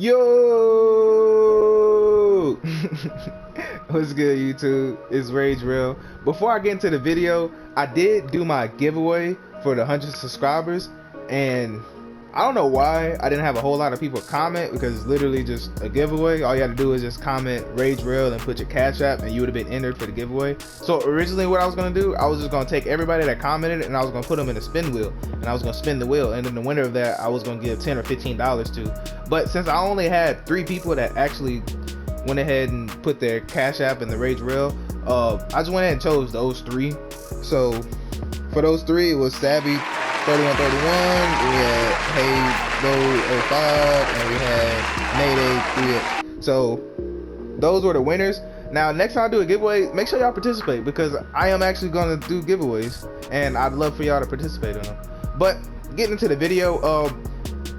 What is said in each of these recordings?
Yo! What's good, YouTube? It's Rage Real. Before I get into the video, I did do my giveaway for the 100 subscribers, and I don't know why I didn't have a whole lot of people comment, because it's literally just a giveaway. All you have to do is just comment Rage Real and put your Cash App, and you would have been entered for the giveaway. So originally what I was going to do, I was just going to take everybody that commented and I was going to put them in a spin wheel, and I was going to spin the wheel, and then the winner of that I was going to give $10 or $15 to. But since I only had 3 people that actually went ahead and put their Cash App in the Rage Real, I just went ahead and chose those 3. So for those 3, it was Savvy 3131, we had Hey Go 05, and we had Mayday 38. So those were the winners. Now next time I do a giveaway, make sure y'all participate, because I am actually going to do giveaways and I'd love for y'all to participate in them. But getting into the video,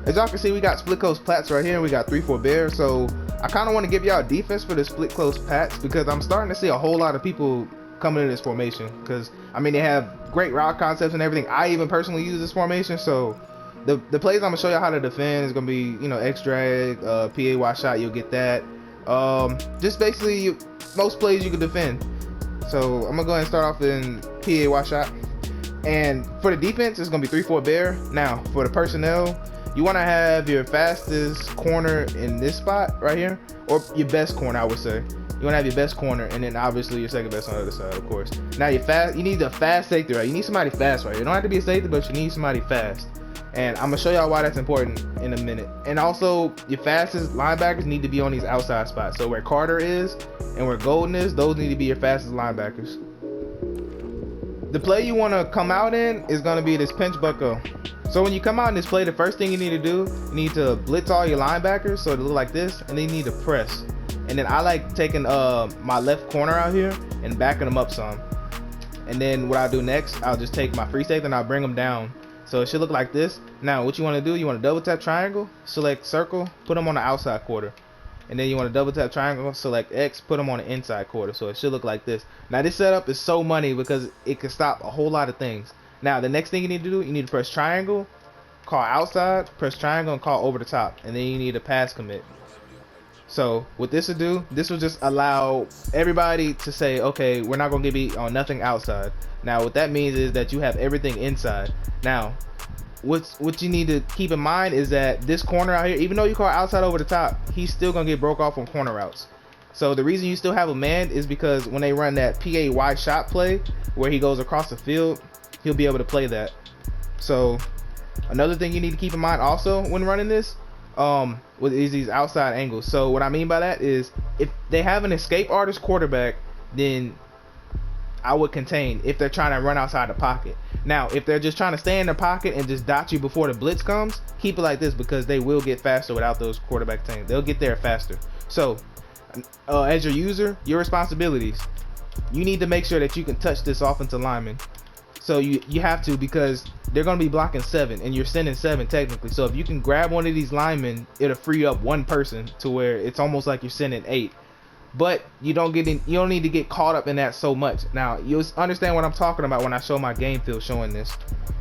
as y'all can see, we got split close plats right here, and we got 3-4 bears. So I kind of want to give y'all defense for the split close plats, because I'm starting to see a whole lot of people coming in this formation, because I mean they have great route concepts and everything. I even personally use this formation. So the plays I'm gonna show y'all how to defend is gonna be, you know, X drag, PAY shot, you'll get that. Just basically most plays you can defend. So I'm gonna go ahead and start off in PAY shot, and for the defense it's gonna be 3-4 bear. Now for the personnel, you want to have your fastest corner in this spot right here, or your best corner, I would say. You want to have your best corner, and then obviously your second best on the other side, of course. Now you need a fast safety, right? You need somebody fast, right? You don't have to be a safety, but you need somebody fast. And I'm gonna show y'all why that's important in a minute. And also, your fastest linebackers need to be on these outside spots. So where Carter is and where Golden is, those need to be your fastest linebackers. The play you want to come out in is going to be this pinch bucko. So when you come out in this play, the first thing you need to do, you need to blitz all your linebackers so they look like this, and then you need to press. And then I like taking my left corner out here and backing them up some. And then what I'll do next, I'll just take my free safety and I'll bring them down. So it should look like this. Now what you want to do, you want to double tap triangle, select circle, put them on the outside quarter. And then you want to double tap triangle, select X, put them on the inside quarter. So it should look like this. Now this setup is so money because it can stop a whole lot of things. Now the next thing you need to do, you need to press triangle, call outside, press triangle, and call over the top. And then you need a pass commit. So what this will do, this will just allow everybody to say, okay, we're not going to get beat on nothing outside. Now what that means is that you have everything inside. Now what you need to keep in mind is that this corner out here, even though you call outside over the top, he's still going to get broke off on corner routes. So the reason you still have a man is because when they run that PAY shot play where he goes across the field, he'll be able to play that. So another thing you need to keep in mind also when running this, is these outside angles. So what I mean by that is, if they have an escape artist quarterback, then I would contain if they're trying to run outside the pocket. Now if they're just trying to stay in the pocket and just dot you before the blitz comes, keep it like this, because they will get faster without those quarterback teams. They'll get there faster. So as your user, your responsibilities, you need to make sure that you can touch this offensive lineman. So you have to, because they're going to be blocking 7 and you're sending 7 technically. So if you can grab one of these linemen, it'll free up one person to where it's almost like you're sending 8. But you don't need to get caught up in that so much. Now you'll understand what I'm talking about when I show my game field showing this.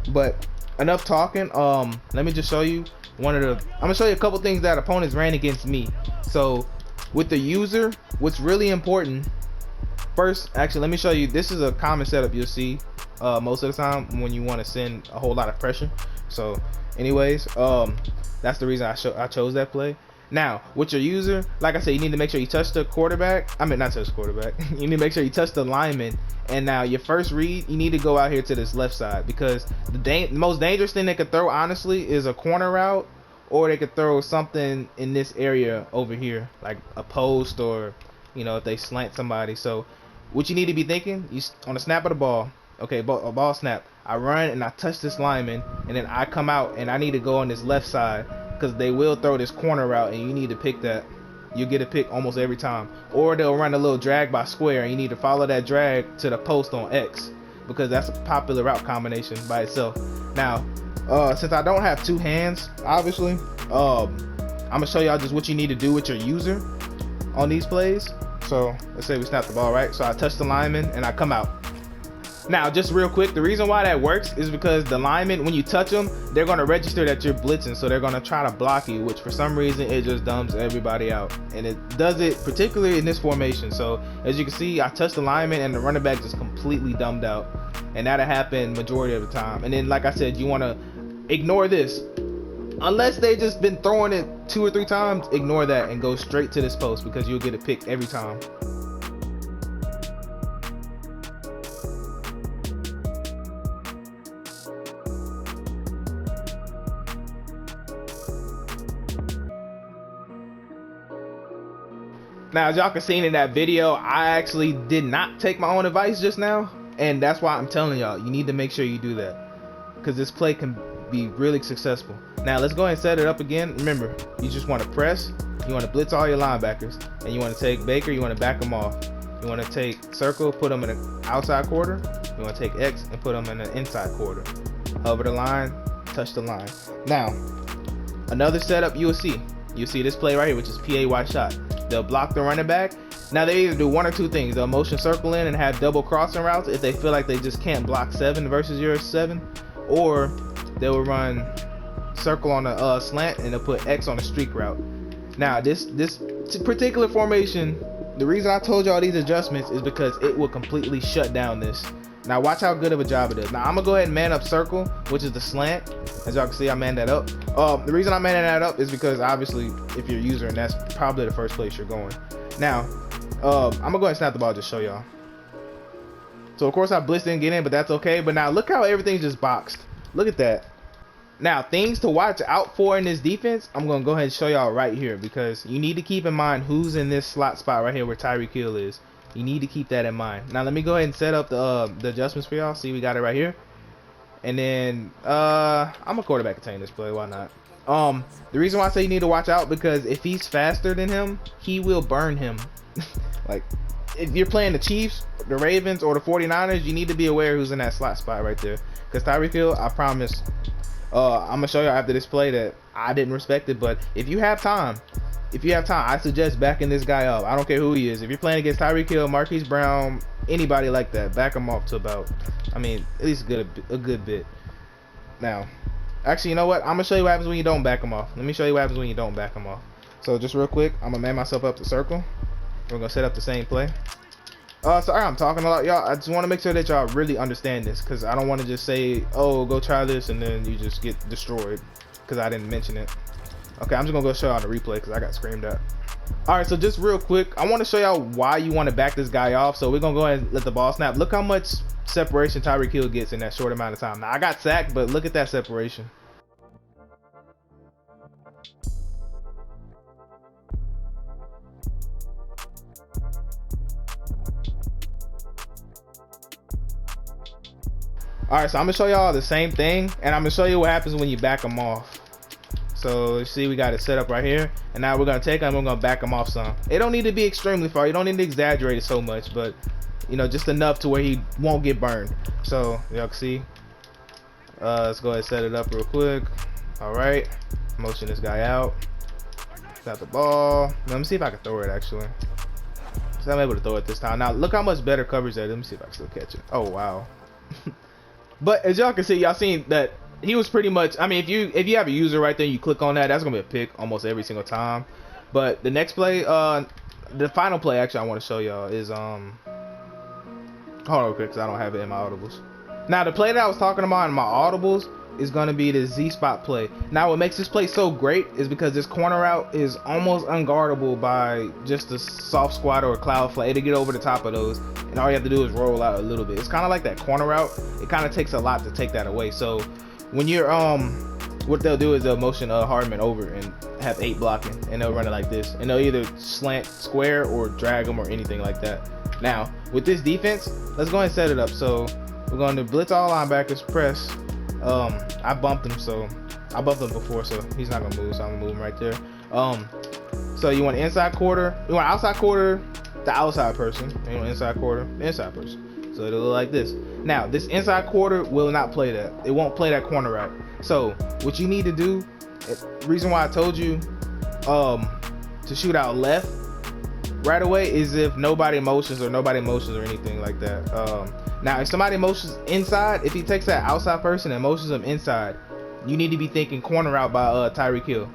But enough talking. Let me just show you I'm gonna show you a couple things that opponents ran against me. So with the user, what's really important first, actually let me show you, this is a common setup you'll see most of the time when you want to send a whole lot of pressure. So anyways, that's the reason I chose that play. Now with your user, like I said, you need to make sure you touch the quarterback. I mean, not touch the quarterback. You need to make sure you touch the lineman. And now your first read, you need to go out here to this left side, because the most dangerous thing they could throw honestly is a corner route, or they could throw something in this area over here, like a post, or you know, if they slant somebody. So what you need to be thinking, you on the snap of the ball, okay, a ball snap, I run and I touch this lineman, and then I come out and I need to go on this left side, because they will throw this corner route and you need to pick that. You get a pick almost every time. Or they'll run a little drag by square and you need to follow that drag to the post on X, because that's a popular route combination by itself. Now since I don't have 2 hands, obviously, I'm gonna show y'all just what you need to do with your user on these plays. So let's say we snap the ball, right? So I touch the lineman and I come out. Now, just real quick, the reason why that works is because the linemen, when you touch them, they're going to register that you're blitzing, so they're going to try to block you, which for some reason it just dumbs everybody out, and it does it particularly in this formation. So as you can see, I touched the lineman and the running back just completely dumbed out, and that'll happen majority of the time. And then, like I said, you want to ignore this. Unless they just been throwing it 2 or 3 times, ignore that and go straight to this post, because you'll get a pick every time. Now, as y'all can see in that video, I actually did not take my own advice just now, and that's why I'm telling y'all, you need to make sure you do that, because this play can be really successful. Now, let's go ahead and set it up again. Remember, you just want to press, you want to blitz all your linebackers, and you want to take Baker, you want to back them off. You want to take circle, put them in an outside quarter. You want to take X and put them in an inside quarter. Hover the line, touch the line. Now, another setup you'll see this play right here, which is PAY shot. They'll block the running back. Now, they either do one or two things. They'll motion circle in and have double crossing routes if they feel like they just can't block 7 versus your 7, or they will run circle on a slant and they'll put X on a streak route. Now, this particular formation, the reason I told y'all these adjustments is because it will completely shut down this. Now, watch how good of a job it is. Now, I'm gonna go ahead and man up circle, which is the slant. As y'all can see, I manned that up. The reason I'm manning that up is because obviously, if you're a user, and that's probably the first place you're going. Now, I'm gonna go ahead and snap the ball, just show y'all. So of course I blitzed didn't get in, but that's okay. But now look how everything's just boxed. Look at that. Now, things to watch out for in this defense, I'm gonna go ahead and show y'all right here, because you need to keep in mind who's in this slot spot right here where Tyreek Hill is. You need to keep that in mind. Now let me go ahead and set up the adjustments for y'all. See, we got it right here. And then I'm a quarterback contain this play, why not? The reason why I say you need to watch out, because if he's faster than him, he will burn him. Like, if you're playing the Chiefs, the Ravens, or the 49ers, you need to be aware who's in that slot spot right there. Because Tyreek Hill, I promise, I'm gonna show you after this play that I didn't respect it. But if you have time, I suggest backing this guy up. I don't care who he is. If you're playing against Tyreek Hill, Marquise Brown, anybody like that, back him off to about, I mean, at least a good bit. Now, actually, you know what? I'm gonna show you what happens when you don't back him off. Let me show you what happens when you don't back him off. So just real quick, I'm gonna man myself up to circle. We're gonna set up the same play. Sorry I'm talking a lot, y'all. I just want to make sure that y'all really understand this, because I don't want to just say, oh, go try this, and then you just get destroyed because I didn't mention it. Okay, I'm just gonna go show y'all the replay because I got screamed at. Alright, so just real quick, I want to show y'all why you want to back this guy off. So we're gonna go ahead and let the ball snap. Look how much separation Tyreek Hill gets in that short amount of time. Now, I got sacked, but look at that separation. Alright, so I'm gonna show y'all the same thing, and I'm gonna show you what happens when you back them off. So see, we got it set up right here, and now we're gonna take him, we're gonna back him off some. It don't need to be extremely far, you don't need to exaggerate it so much, but you know, just enough to where he won't get burned. So y'all can see, let's go ahead and set it up real quick. Alright, motion this guy out, got the ball. Let me see if I can throw it actually. So I'm able to throw it this time. Now look how much better coverage there. Let me see if I can still catch it. Oh wow. But as y'all can see, y'all seen that he was pretty much, I mean, if you have a user right there, you click on that, that's gonna be a pick almost every single time. But the next play, the final play actually I want to show y'all is hold on real quick, because I don't have it in my audibles. Now the play that I was talking about in my audibles is gonna be the Z spot play. Now what makes this play so great is because this corner route is almost unguardable by just a soft squat or a cloud flat to get over the top of those, and all you have to do is roll out a little bit. It's kind of like that corner route. It kind of takes a lot to take that away. So when you're what they'll do is they'll motion Hardman over and have 8 blocking, and they'll run it like this, and they'll either slant square or drag them or anything like that. Now with this defense, let's go ahead and set it up. So we're going to blitz all linebackers, press. I bumped him, so I bumped him before, so he's not gonna move, so I'm gonna move him right there. So you want inside quarter, you want outside quarter, the outside person, and you want inside quarter, the inside person. So it'll look like this. Now this inside quarter will not play that. It won't play that corner route. So what you need to do, reason why I told you to shoot out left, right away is if nobody motions or anything like that. Now if somebody motions inside, if he takes that outside person and motions them inside, you need to be thinking corner out by Tyreek Hill.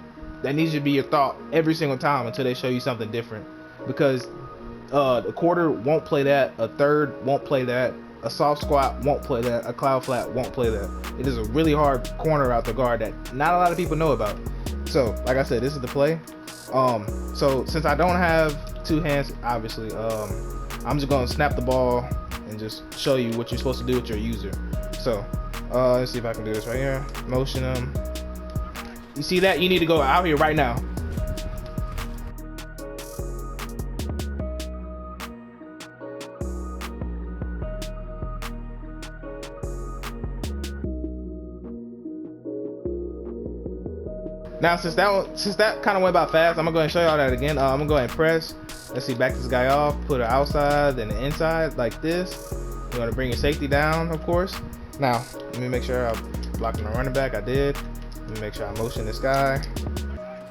That needs to be your thought every single time until they show you something different, because the quarter won't play that, a third won't play that, a soft squat won't play that, a cloud flat won't play that. It is a really hard corner out the guard that not a lot of people know about. So like I said, this is the play. So since I don't have two hands, obviously, I'm just gonna snap the ball and just show you what you're supposed to do with your user. So let's see if I can do this right here. Motion them. You see that? You need to go out here right now. Now since that kind of went by fast, I'm gonna go ahead and show y'all that again. I'm gonna go ahead and press. Let's see, back this guy off, put it outside, then the inside like this. You want to bring your safety down, of course. Now let me make sure I'm blocking the running back. I did. Let me make sure I motion this guy.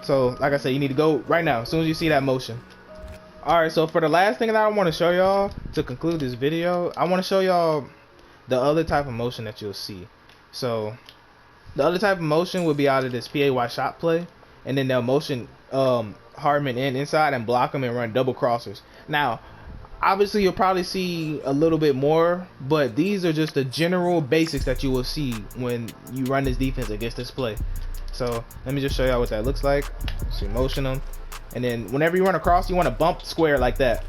So like I said, you need to go right now as soon as you see that motion. Alright, so for the last thing that I want to show y'all to conclude this video, I want to show y'all the other type of motion that you'll see. So the other type of motion would be out of this PAY shot play, and then they'll motion Hardman inside and block him and run double crossers. Now obviously you'll probably see a little bit more, but these are just the general basics that you will see when you run this defense against this play. So let me just show y'all what that looks like. So you motion them, and then whenever you run across, you want to bump square like that.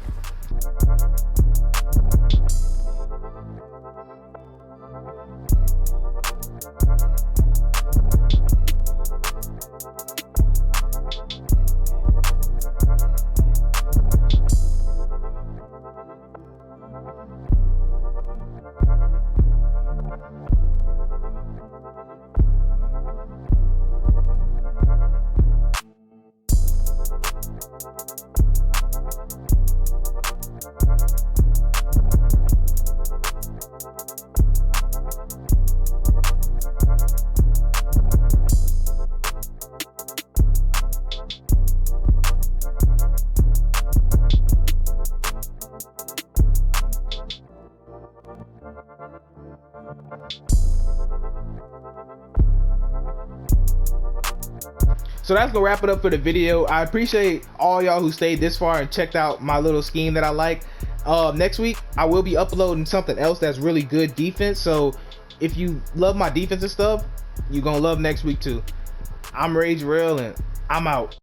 So that's gonna wrap it up for the video. I appreciate all y'all who stayed this far and checked out my little scheme that I like. Next week I will be uploading something else that's really good defense, so if you love my defensive stuff, you're gonna love next week too. I'm Rage Real and I'm out.